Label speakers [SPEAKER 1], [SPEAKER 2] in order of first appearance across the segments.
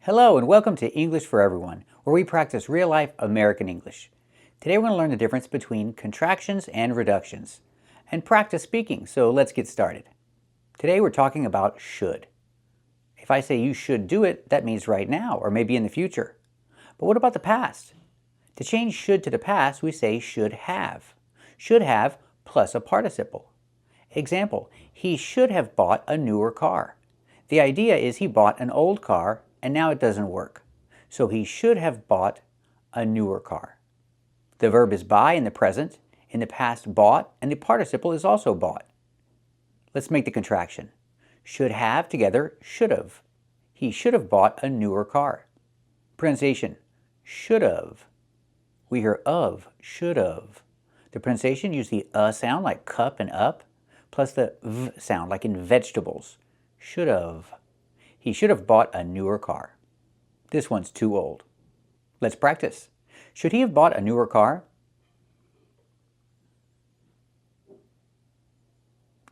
[SPEAKER 1] Hello and welcome to English for Everyone, where we practice real-life American English. Today we're going to learn the difference between contractions and reductions and practice speaking, so let's get started. Today we're talking about should. If I say you should do it, that means right now or maybe in the future. But what about the past? To change should to the past, we say should have. Should have plus a participle. Example, he should have bought a newer car. The idea is he bought an old car and now it doesn't work. So he should have bought a newer car. The verb is buy in the present, in the past bought, and the participle is also bought. Let's make the contraction. Should have together, should have. He should have bought a newer car. Pronunciation, should have. We hear of, should have. The pronunciation use the sound like cup and up, plus the v sound like in vegetables. Should have. He should have bought a newer car. This one's too old. Let's practice. Should he have bought a newer car?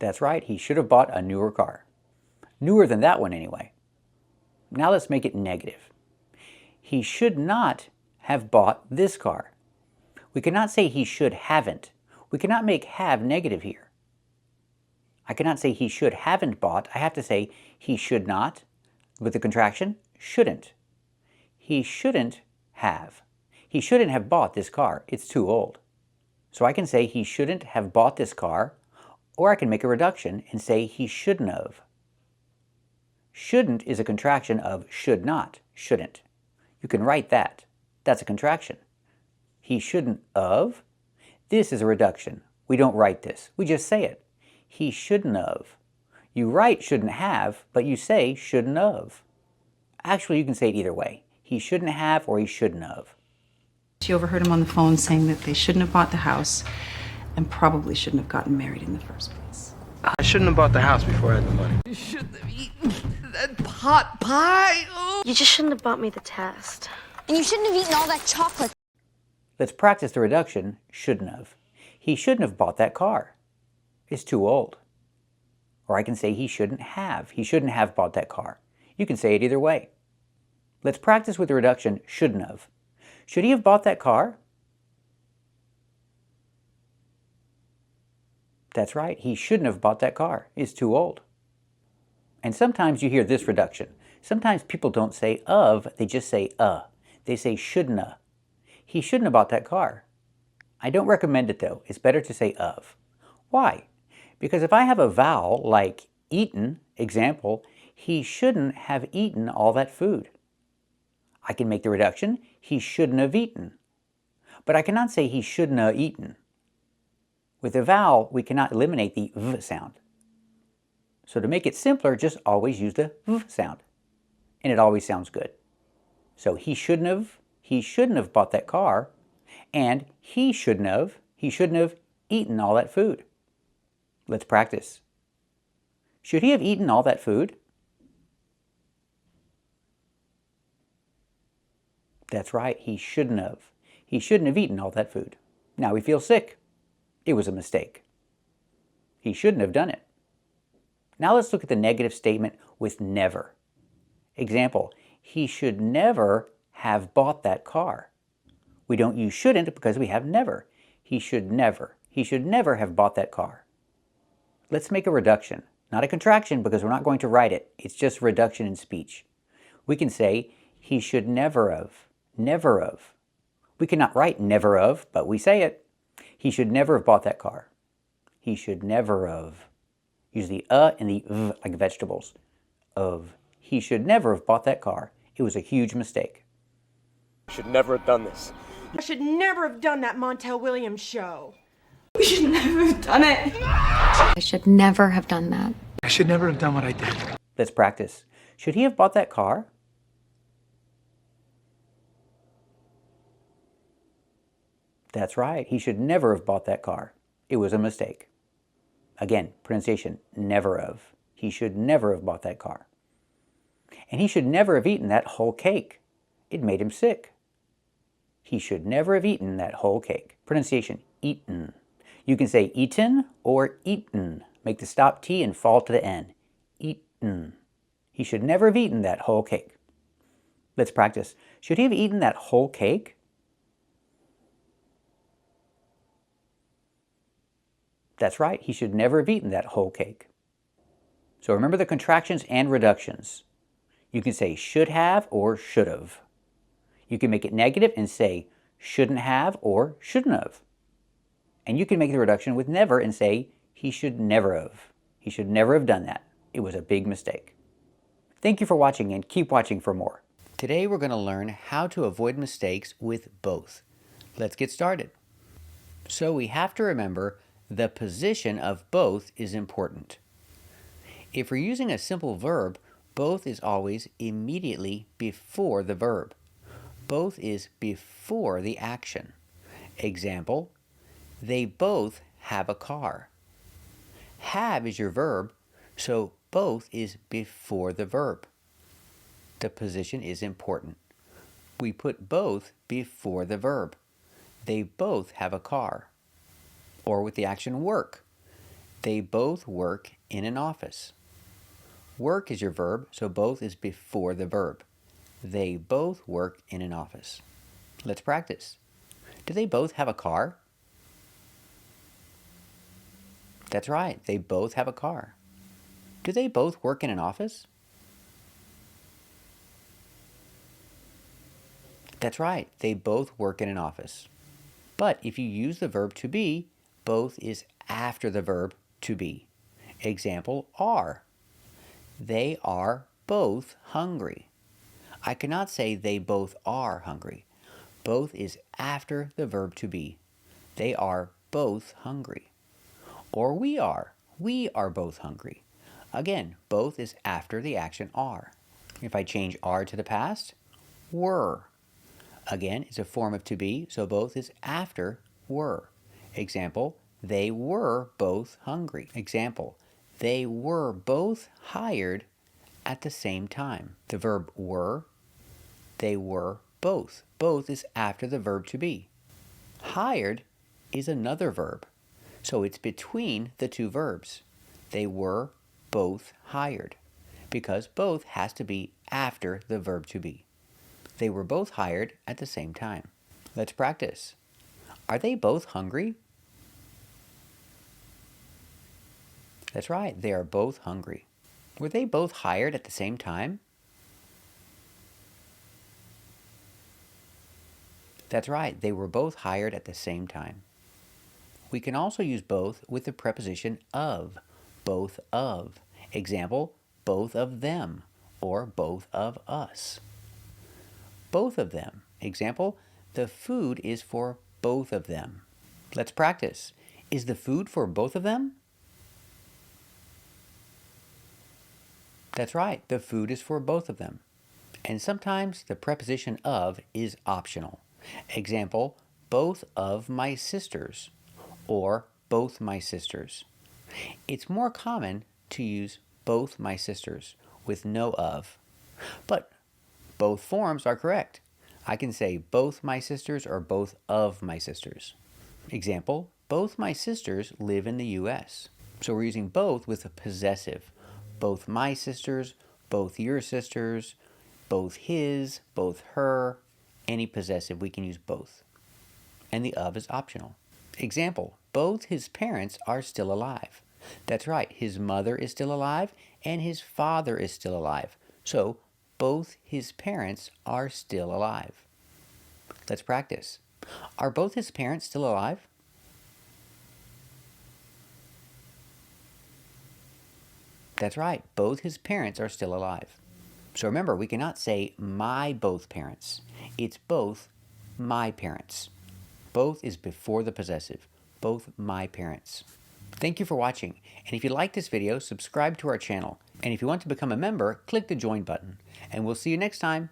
[SPEAKER 1] That's right, he should have bought a newer car. Newer than that one anyway. Now let's make it negative. He should not have bought this car. We cannot say he should haven't. We cannot make have negative here. I cannot say he should haven't bought. I have to say he should not, with the contraction, shouldn't. He shouldn't have. He shouldn't have bought this car. It's too old. So I can say he shouldn't have bought this car, or I can make a reduction and say he shouldn't have. Shouldn't is a contraction of should not, shouldn't. You can write that. That's a contraction. He shouldn't of. This is a reduction. We don't write this. We just say it. He shouldn't have. You write shouldn't have, but you say shouldn't have. Actually, you can say it either way. He shouldn't have or he shouldn't have.
[SPEAKER 2] She overheard him on the phone saying that they shouldn't have bought the house and probably shouldn't have gotten married in the first place.
[SPEAKER 3] I shouldn't have bought the house before I had the money.
[SPEAKER 4] You shouldn't have eaten that pot pie. Oh.
[SPEAKER 5] You just shouldn't have bought me the test.
[SPEAKER 6] And you shouldn't have eaten all that chocolate.
[SPEAKER 1] Let's practice the reduction, shouldn't have. He shouldn't have bought that car. It's too old. Or I can say he shouldn't have. He shouldn't have bought that car. You can say it either way. Let's practice with the reduction, shouldn't have. Should he have bought that car? That's right, he shouldn't have bought that car. It's too old. And sometimes you hear this reduction. Sometimes people don't say of, they just say They say shouldn't have. He shouldn't have bought that car. I don't recommend it though. It's better to say of. Why? Because if I have a vowel like eaten, example, he shouldn't have eaten all that food. I can make the reduction, he shouldn't have eaten. But I cannot say he shouldn't have eaten. With a vowel, we cannot eliminate the v sound. So to make it simpler, just always use the v sound. And it always sounds good. So he shouldn't have bought that car, and he shouldn't have eaten all that food. Let's practice. Should he have eaten all that food? That's right, he shouldn't have. He shouldn't have eaten all that food. Now we feel sick. It was a mistake. He shouldn't have done it. Now let's look at the negative statement with never. Example, he should never have bought that car. We don't use shouldn't because we have never. He should never have bought that car. Let's make a reduction, not a contraction because we're not going to write it. It's just a reduction in speech. We can say he should never have. We cannot write never have, but we say it. He should never have bought that car. He should never have. Use the and the v like vegetables. Of. He should never have bought that car. It was a huge mistake.
[SPEAKER 3] You should never have done this.
[SPEAKER 7] I should never have done that Montel Williams show.
[SPEAKER 2] We should never have done it.
[SPEAKER 5] I should never have done that.
[SPEAKER 3] I should never have done what I did.
[SPEAKER 1] Let's practice. Should he have bought that car? That's right. He should never have bought that car. It was a mistake. Again, pronunciation, never have. He should never have bought that car. And he should never have eaten that whole cake. It made him sick. He should never have eaten that whole cake. Pronunciation, eaten. You can say eaten or eaten. Make the stop T and fall to the N. Eaten. He should never have eaten that whole cake. Let's practice. Should he have eaten that whole cake? That's right, he should never have eaten that whole cake. So remember the contractions and reductions. You can say should have or should have. You can make it negative and say shouldn't have or shouldn't have. And you can make the reduction with never and say he should never have. He should never have done that. It was a big mistake. Thank you for watching and keep watching for more. Today we're going to learn how to avoid mistakes with both. Let's get started. So we have to remember the position of both is important. If we're using a simple verb, both is always immediately before the verb. Both is before the action. Example, they both have a car. Have is your verb, so both is before the verb. The position is important. We put both before the verb. They both have a car. Or with the action work. They both work in an office. Work is your verb, so both is before the verb. They both work in an office. Let's practice. Do they both have a car? That's right, they both have a car. Do they both work in an office? That's right, they both work in an office. But if you use the verb to be, both is after the verb to be. Example, are. They are both hungry. I cannot say they both are hungry. Both is after the verb to be. They are both hungry. Or we are. We are both hungry. Again, both is after the action are. If I change are to the past, were. Again, it's a form of to be, so both is after were. Example, they were both hungry. Example, they were both hired at the same time. The verb were, they were both. Both is after the verb to be. Hired is another verb, so it's between the two verbs. They were both hired, because both has to be after the verb to be. They were both hired at the same time. Let's practice. Are they both hungry? That's right, they are both hungry. Were they both hired at the same time? That's right, they were both hired at the same time. We can also use both with the preposition of, both of. Example, both of them, or both of us. Both of them. Example, the food is for both of them. Let's practice. Is the food for both of them? That's right, the food is for both of them. And sometimes the preposition of is optional. Example, both of my sisters, or both my sisters. It's more common to use both my sisters with no of, but both forms are correct. I can say both my sisters or both of my sisters. Example, both my sisters live in the U.S. So we're using both with a possessive. Both my sisters, both your sisters, both his, both her. Any possessive, we can use both. And the of is optional. Example, both his parents are still alive. That's right, his mother is still alive and his father is still alive. So both his parents are still alive. Let's practice. Are both his parents still alive? That's right, both his parents are still alive. So remember, we cannot say my both parents. It's both my parents. Both is before the possessive. Both my parents. Thank you for watching, and if you like this video, subscribe to our channel. And if you want to become a member, click the join button. And we'll see you next time.